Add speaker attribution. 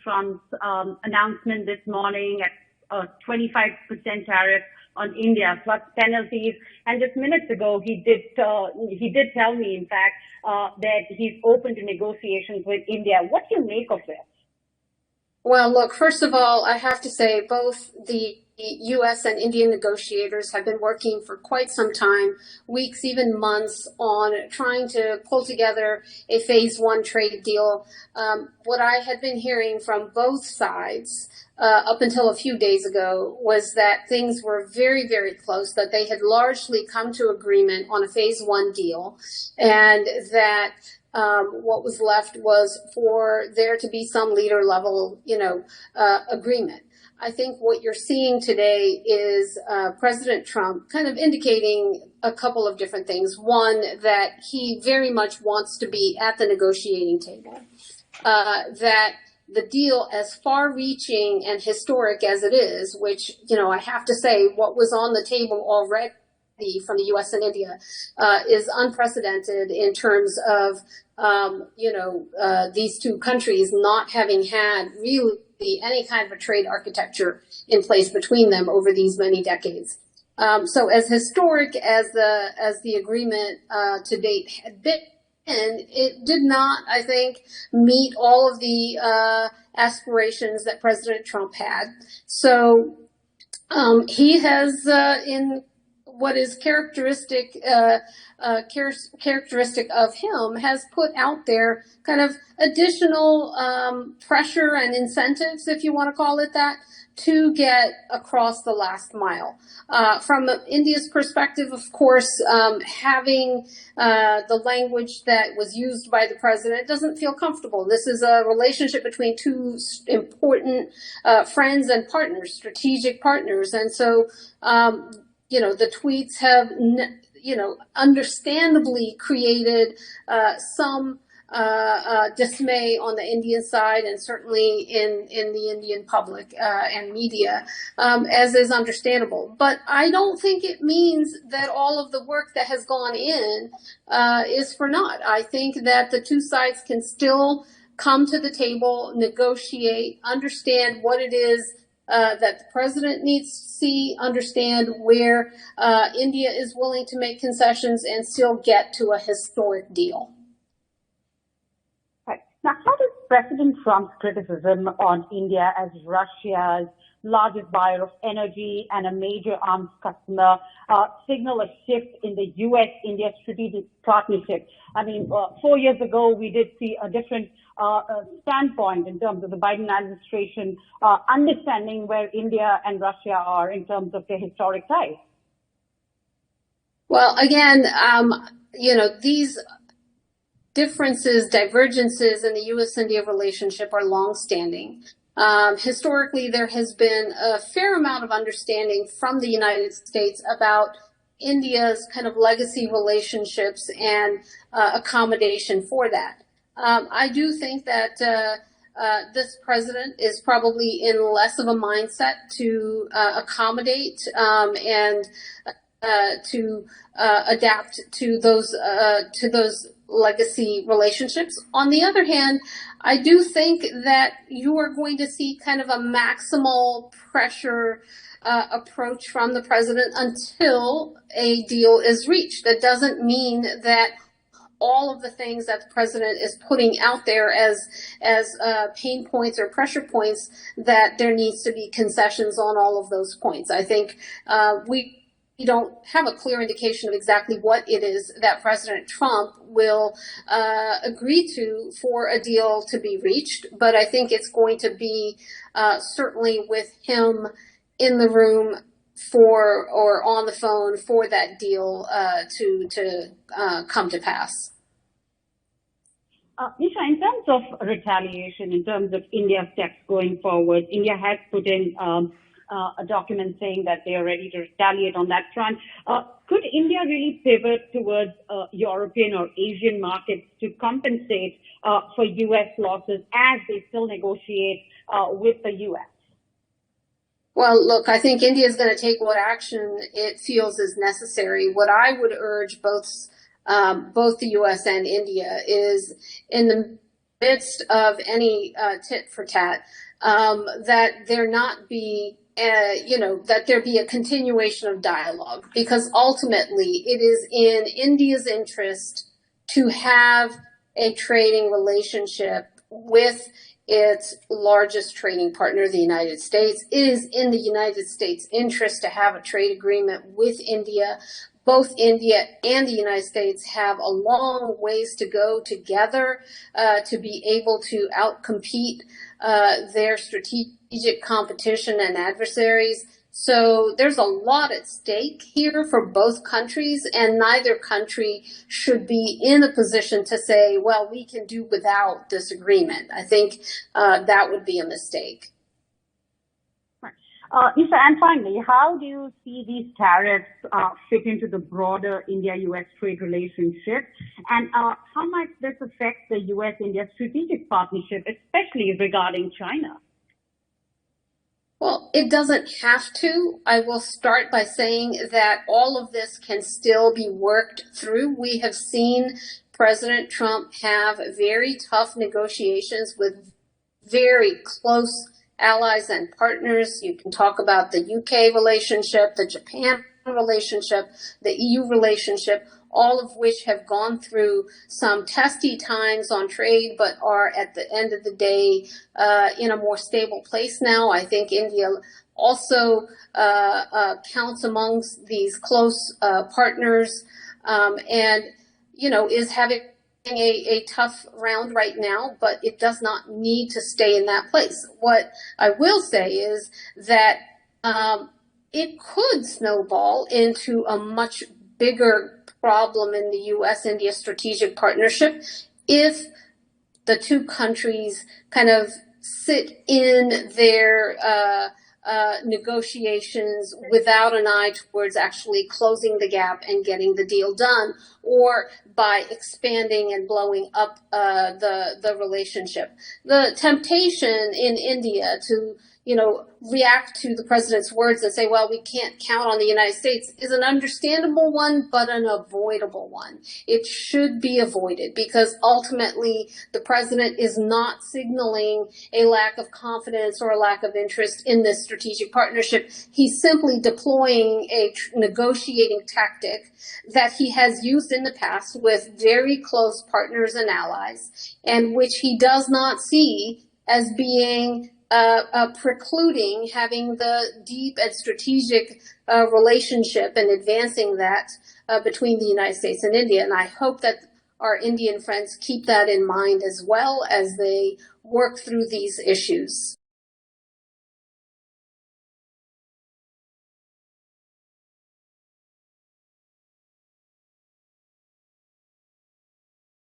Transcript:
Speaker 1: Trump's announcement this morning at a 25% tariff on India plus penalties. And just minutes ago, he did tell me, in fact, that he's open to negotiations with India. What do you make of this?
Speaker 2: Well, look, first of all, I have to say both the U.S. and Indian negotiators have been working for quite some time, weeks, even months, on trying to pull together a phase one trade deal. What I had been hearing from both sides up until a few days ago was that things were very, very close, that they had largely come to agreement on a phase one deal, and that what was left was for there to be some leader level, agreement. I think what you're seeing today is President Trump kind of indicating a couple of different things. One, that he very much wants to be at the negotiating table, that the deal, as far-reaching and historic as it is, which, I have to say, what was on the table already from the U.S. and India is unprecedented in terms of, these two countries not having had really any kind of a trade architecture in place between them over these many decades. So as historic as the agreement to date had been, it did not, I think, meet all of the aspirations that President Trump had. So he has, in what is characteristic of him, has put out there kind of additional pressure and incentives, if you want to call it that, to get across the last mile. From India's perspective, of course, having the language that was used by the president doesn't feel comfortable. This is a relationship between two important friends and partners, strategic partners. And so, the tweets have, understandably created some dismay on the Indian side, and certainly in the Indian public and media, as is understandable. But I don't think it means that all of the work that has gone in is for naught. I think that the two sides can still come to the table, negotiate, understand what it is that the president needs to see, understand where India is willing to make concessions, and still get to a historic deal.
Speaker 1: Right. Now, how does President Trump's criticism on India as Russia's largest buyer of energy and a major arms customer signal a shift in the U.S.-India strategic partnership? I mean, 4 years ago, we did see a different standpoint in terms of the Biden administration understanding where India and Russia are in terms of their historic ties.
Speaker 2: Well, again, these differences, divergences in the U.S.-India relationship are longstanding. Historically, there has been a fair amount of understanding from the United States about India's kind of legacy relationships and accommodation for that. I do think that this president is probably in less of a mindset to accommodate and to adapt to those legacy relationships. On the other hand, I do think that you are going to see kind of a maximal pressure approach from the president until a deal is reached. That doesn't mean that all of the things that the president is putting out there as pain points or pressure points, that there needs to be concessions on all of those points. I think we don't have a clear indication of exactly what it is that President Trump will agree to for a deal to be reached, but I think it's going to be certainly with him in the room for or on the phone for that deal to come to pass.
Speaker 1: Nisha, in terms of retaliation, in terms of India's steps going forward, India has put in a document saying that they are ready to retaliate on that front. Could India really pivot towards European or Asian markets to compensate for U.S. losses as they still negotiate with the U.S.?
Speaker 2: Well, look, I think India is going to take what action it feels is necessary. What I would urge both the U.S. and India is, in the midst of any tit for tat, that there not be, that there be a continuation of dialogue, because ultimately it is in India's interest to have a trading relationship with its largest trading partner, the United States. It is in the United States' interest to have a trade agreement with India. Both India and the United States have a long ways to go together to be able to outcompete their strategic competition and adversaries. So there's a lot at stake here for both countries, and neither country should be in a position to say, well, we can do without this agreement. I think that would be a mistake.
Speaker 1: Nisha, and finally, how do you see these tariffs fit into the broader India-U.S. trade relationship? And how might this affect the U.S.-India strategic partnership, especially regarding China?
Speaker 2: Well, it doesn't have to. I will start by saying that all of this can still be worked through. We have seen President Trump have very tough negotiations with very close allies and partners. You can talk about the UK relationship, the Japan relationship, the EU relationship, all of which have gone through some testy times on trade, but are at the end of the day in a more stable place now. I think India also counts amongst these close partners, and is having a tough round right now, but it does not need to stay in that place. What I will say is that it could snowball into a much bigger problem in the U.S.-India strategic partnership if the two countries kind of sit in their negotiations without an eye towards actually closing the gap and getting the deal done, or by expanding and blowing up the relationship. The temptation in India to react to the president's words and say, well, we can't count on the United States is an understandable one, but an avoidable one. It should be avoided because ultimately the president is not signaling a lack of confidence or a lack of interest in this strategic partnership. He's simply deploying a negotiating tactic that he has used in the past with very close partners and allies, and which he does not see as being precluding having the deep and strategic relationship and advancing that between the United States and India. And I hope that our Indian friends keep that in mind as well as they work through these issues.